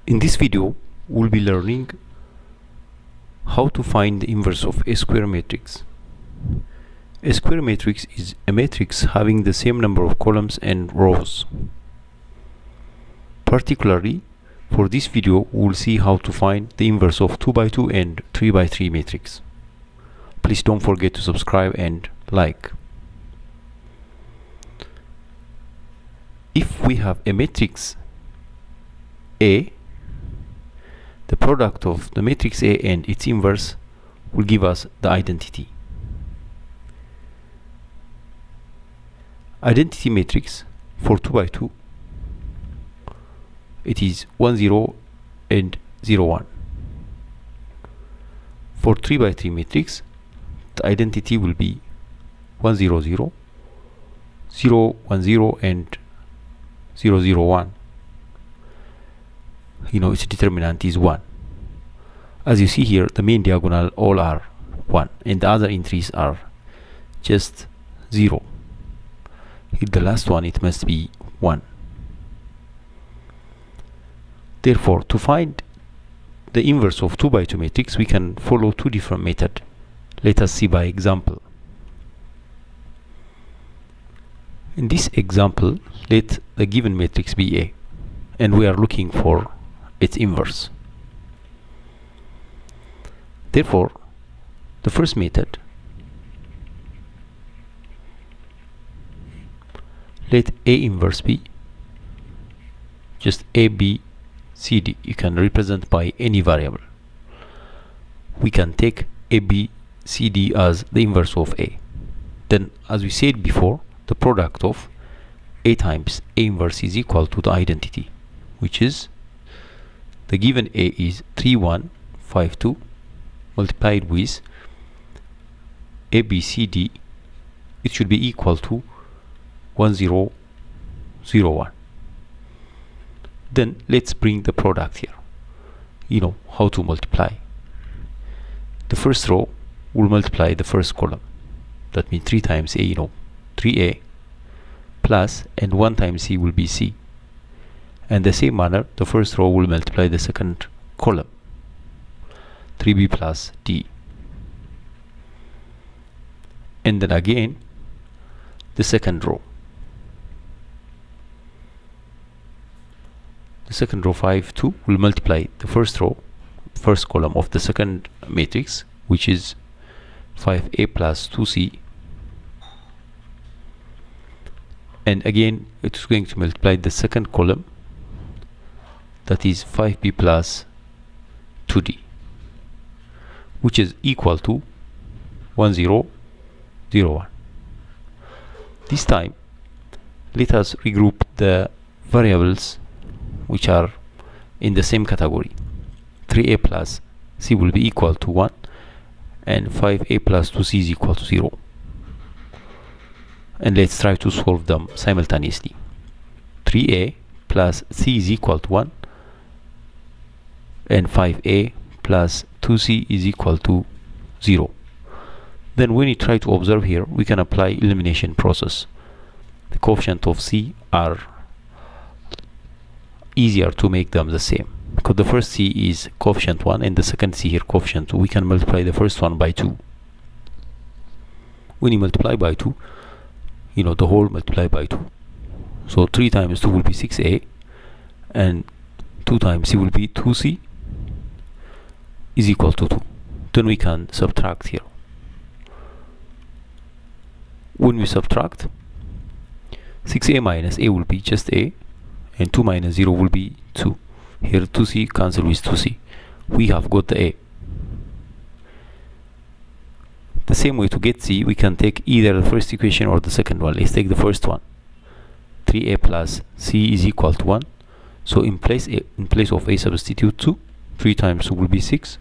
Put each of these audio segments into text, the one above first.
In this video, we'll be learning how to find the inverse of a square matrix. A square matrix is a matrix having the same number of columns and rows. Particularly, for this video, we'll see how to find the inverse of 2x2 and 3x3 matrix. Please don't forget to subscribe and like. If we have a matrix A, the product of the matrix A and its inverse will give us the identity. Identity matrix for 2x2, it is 1 0 and 0 1. For 3x3 matrix, the identity will be 1 0 0, 0 1 0 and 0 0 1. Its determinant is 1. As you see here, the main diagonal all are 1 and the other entries are just 0. Here the last one, it must be 1. Therefore, to find the inverse of 2x2 matrix, we can follow two different methods. Let us see by example. In this example, let the given matrix be A, and we are looking for its inverse. Therefore, the first method, let A inverse be just A, B, C, D. You can represent by any variable. We can take A, B, C, D as the inverse of A. Then, as we said before, the product of A times A inverse is equal to the identity, which is the given A is 3 1 5 2 multiplied with A, B, C, D. It should be equal to 1 0 0 1. Then let's bring the product here. How to multiply. The first row will multiply the first column. That means 3 times A, 3A plus, and 1 times C will be C. And the same manner, the first row will multiply the second column, 3B plus D. And then again, the second row. The second row 5 2 will multiply the first row, first column of the second matrix, which is 5A plus 2C. And again, it is going to multiply the second column, that is 5B plus 2D, which is equal to 1 0 0 1. This time, let us regroup the variables which are in the same category. 3A plus C will be equal to 1 and 5A plus 2C is equal to 0. And let's try to solve them simultaneously. 3A plus C is equal to 1 and 5A plus 2C is equal to 0. Then when you try to observe here, we can apply elimination process. The coefficient of C are easier to make them the same, because the first C is coefficient 1 and the second C here coefficient 2. We can multiply the first one by 2. When you multiply by 2, the whole multiply by 2. So 3 times 2 will be 6A and 2 times C will be 2C is equal to 2. Then we can subtract here. When we subtract, 6A minus A will be just A, and 2 minus 0 will be 2. Here 2C cancel with 2C. We have got the A. The same way to get C, we can take either the first equation or the second one. Let's take the first one. 3A plus C is equal to 1. So in place of A, substitute 2. 3 times 2 will be 6.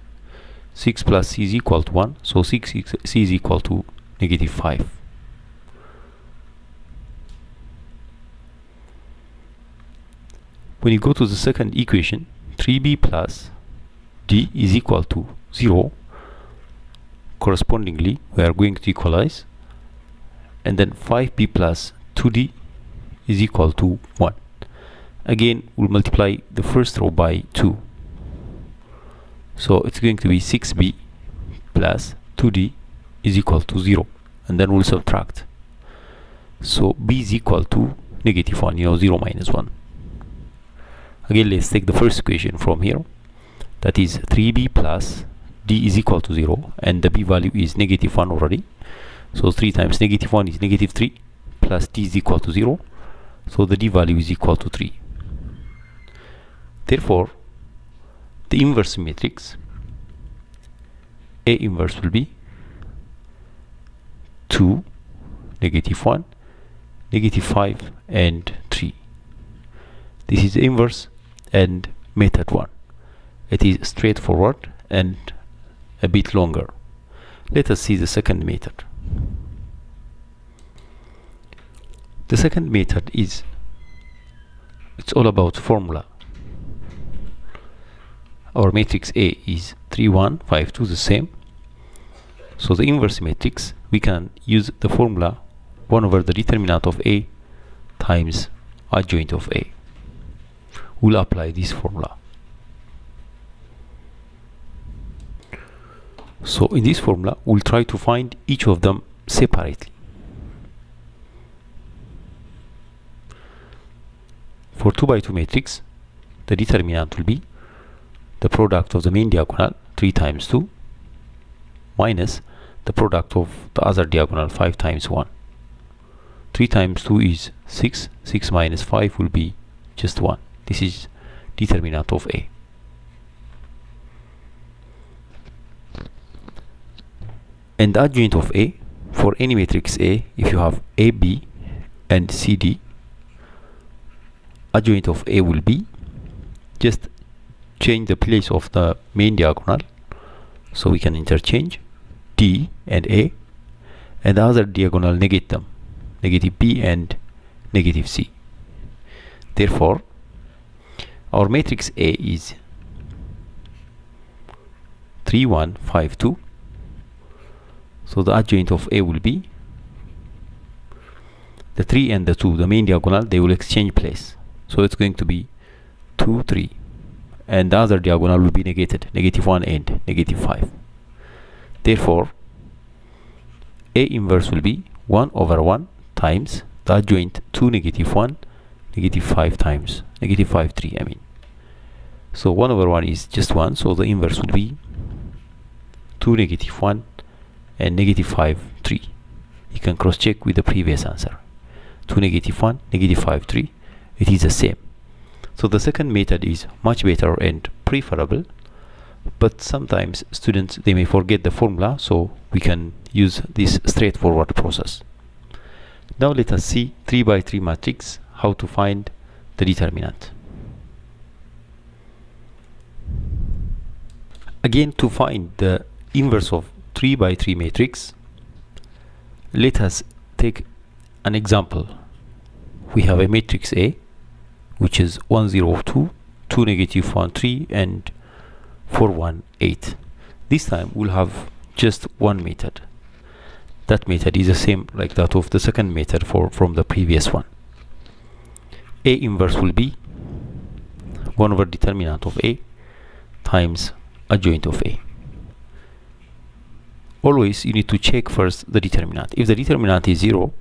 6 plus C is equal to 1. So 6 C is equal to negative 5. When you go to the second equation, 3B plus D is equal to 0. Correspondingly, we are going to equalize, and then 5B plus 2D is equal to 1. Again, we'll multiply the first row by 2. So it's going to be 6b plus 2d is equal to 0. And then we'll subtract. So b is equal to negative 1, 0 minus 1. Again, let's take the first equation from here. That is 3b plus d is equal to 0. And the b value is negative 1 already. So 3 times negative 1 is negative 3 plus d is equal to 0. So the d value is equal to 3. Therefore, the inverse matrix A inverse will be 2, negative 1, negative 5, and 3. This is the inverse and method 1. It is straightforward and a bit longer. Let us see the second method. The second method is, it's all about formula. Our matrix A is 3, 1, 5, 2, the same. So the inverse matrix, we can use the formula 1 over the determinant of A times adjoint of A. We'll apply this formula. So in this formula, we'll try to find each of them separately. For 2 by 2 matrix, the determinant will be the product of the main diagonal 3 times 2 minus the product of the other diagonal 5 times 1. 3 times 2 is 6. 6 minus 5 will be just 1. This is determinant of A. And the adjoint of A, for any matrix A, if you have AB and CD, adjoint of A will be, just change the place of the main diagonal, so we can interchange D and A, and the other diagonal negate them, negative B and negative C. Therefore, our matrix A is 3, 1, 5, 2. So the adjoint of A will be the 3 and the 2, the main diagonal, they will exchange place. So it's going to be 2, 3. And the other diagonal will be negated, negative 1 and negative 5. Therefore, A inverse will be 1 over 1 times the adjoint 2, negative 1, negative 5 times negative 5, 3, I mean. So 1 over 1 is just 1, so the inverse will be 2, negative 1 and negative 5, 3. You can cross check with the previous answer. 2, negative 1, negative 5, 3. It is the same. So the second method is much better and preferable, but sometimes students, they may forget the formula, so we can use this straightforward process. Now let us see 3 by 3 matrix, how to find the determinant. Again, to find the inverse of 3 by 3 matrix, let us take an example. We have a matrix A, which is 1, 0, 2, 2, negative 1, 3, and 4, 1, 8. This time we'll have just one method. That method is the same like that of the second method from the previous one. A inverse will be 1 over determinant of A times adjoint of A. Always you need to check first the determinant. If the determinant is 0,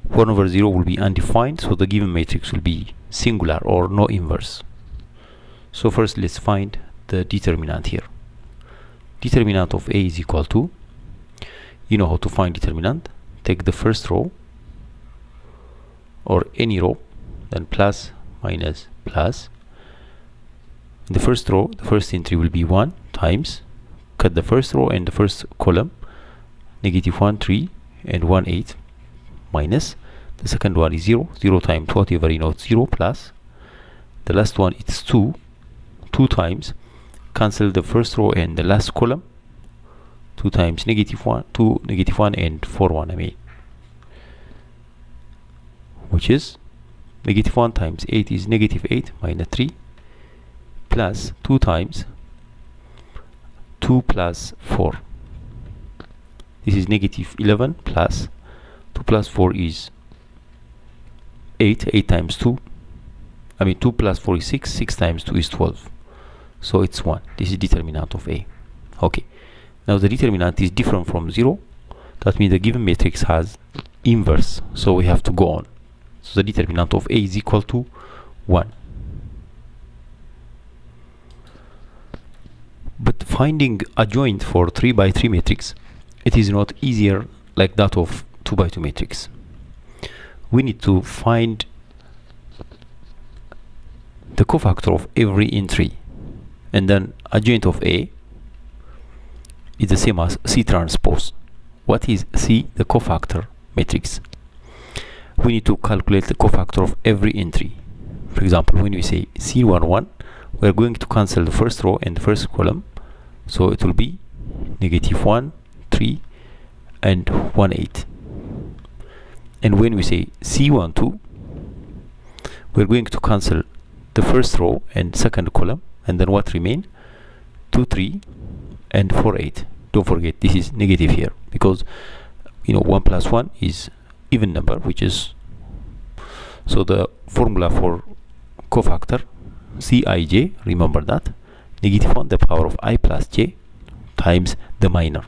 1 over 0 will be undefined, so the given matrix will be singular or no inverse. So first let's find the determinant here. Determinant of A is equal to, you know how to find determinant. Take the first row or any row, then plus, minus, plus. In the first row, the first entry will be 1 times, cut the first row and the first column, negative 1, 3, and 1, 8, minus. The second one is 0, 0 times whatever you know, 0 plus. The last one is 2, 2 times, cancel the first row and the last column, 2 times negative 1, 2, negative 1, and 4, 1, I mean. Which is negative 1 times 8 is negative 8 minus 3, plus 2 times 2 plus 4. This is negative 11 plus 2 plus 4 is 8. 8 times 2, I mean 2 plus 4 is 6, 6 times 2 is 12, so it's 1. This is determinant of A. Okay, now the determinant is different from 0. That means the given matrix has inverse, so we have to go on. So the determinant of A is equal to 1. But finding adjoint for 3 by 3 matrix, it is not easier like that of 2 by 2 matrix. We need to find the cofactor of every entry, and then adjoint of A is the same as C transpose. What is C? The cofactor matrix. We need to calculate the cofactor of every entry. For example, when we say C11, we are going to cancel the first row and the first column, so it will be -1, 3, and 1, 8. And when we say C12, we are going to cancel the first row and second column, and then what remain? 2, 3, and 4, 8. Don't forget this is negative here, because 1 plus 1 is even number, which is, so the formula for cofactor Cij, remember that, -1 the power of I plus j times the minor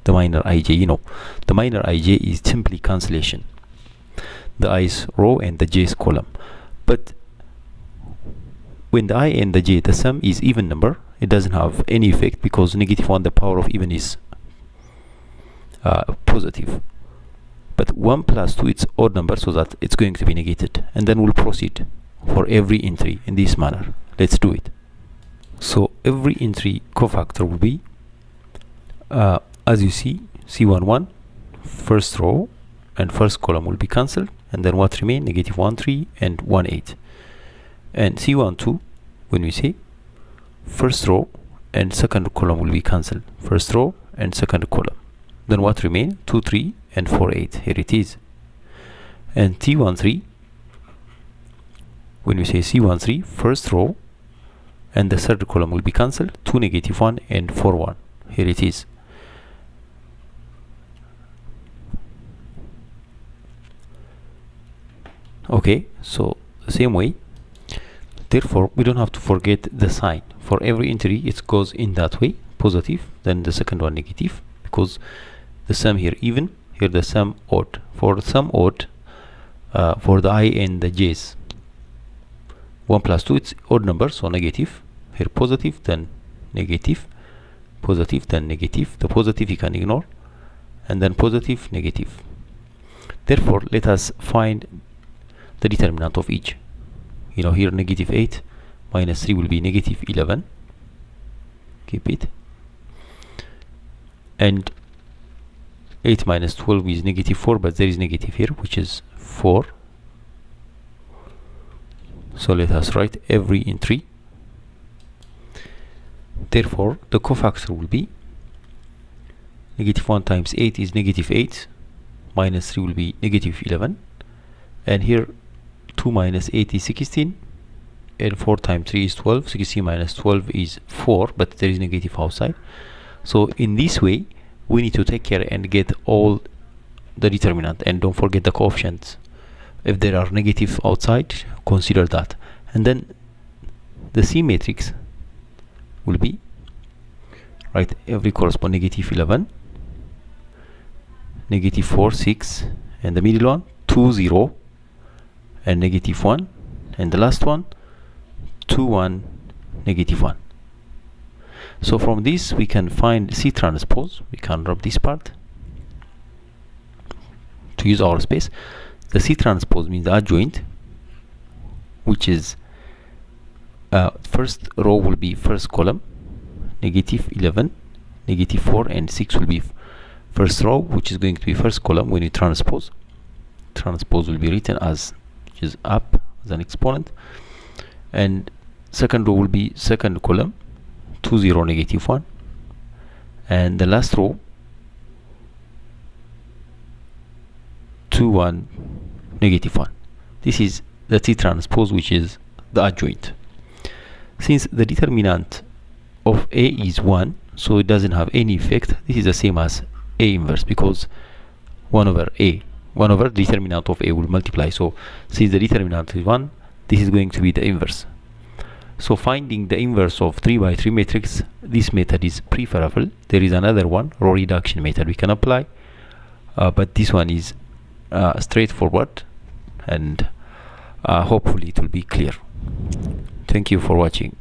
ij. The minor ij is simply cancellation, the i's row and the j's column. But when the I and the j, the sum is even number, it doesn't have any effect, because -1 the power of even is positive. But 1 plus 2 it's odd number, so that it's going to be negated, and then we'll proceed for every entry in this manner. Let's do it. So every entry cofactor will be, as you see, C11, first row and first column will be cancelled, and then what remain? -1, 3, and 1, 8. And C12, when we say, first row and second column will be cancelled, first row and second column. Then what remain? 2, 3, and 4, 8. Here it is. And T13, when we say C13, first row and the third column will be cancelled, 2, -1, and 4, 1. Here it is. Okay, so the same way, therefore we don't have to forget the sign. For every entry it goes in that way, positive, then the second one negative, because the sum here even, here the sum odd. For the sum odd, for the I and the j's, 1 plus 2 it's odd number, so negative. Here positive, then negative, positive, then negative. The positive you can ignore, and then positive, negative. Therefore let us find the determinant of each. Here -8 minus 3 will be -11. Keep it. And 8 minus 12 is -4, but there is negative here, which is 4. So let us write every entry. Therefore the cofactor will be -1 times 8 is -8, minus 3 will be -11, and here 2 minus 8 is 16, and 4 times 3 is 12. 16 minus 12 is 4, but there is negative outside. So in this way we need to take care and get all the determinant, and don't forget the coefficients. If there are negative outside, consider that. And then the C matrix will be, right, every correspond -11, -4, 6, and the middle one 2, 0, and -1, and the last one 2, 1, -1. So from this we can find C transpose. We can drop this part to use our space. The C transpose means the adjoint, which is first row will be first column, -11, -4, and 6 will be first row, which is going to be first column. When you transpose will be written as, which is up as an exponent, and second row will be second column, 2, 0, -1, and the last row 2, 1, -1. This is the T transpose, which is the adjoint. Since the determinant of A is 1, so it doesn't have any effect. This is the same as A inverse, because 1 over A, 1 over determinant of A will multiply. So since the determinant is 1, this is going to be the inverse. So finding the inverse of 3 by 3 matrix, this method is preferable. There is another one, row reduction method, we can apply, but this one is straightforward, and hopefully it will be clear. Thank you for watching.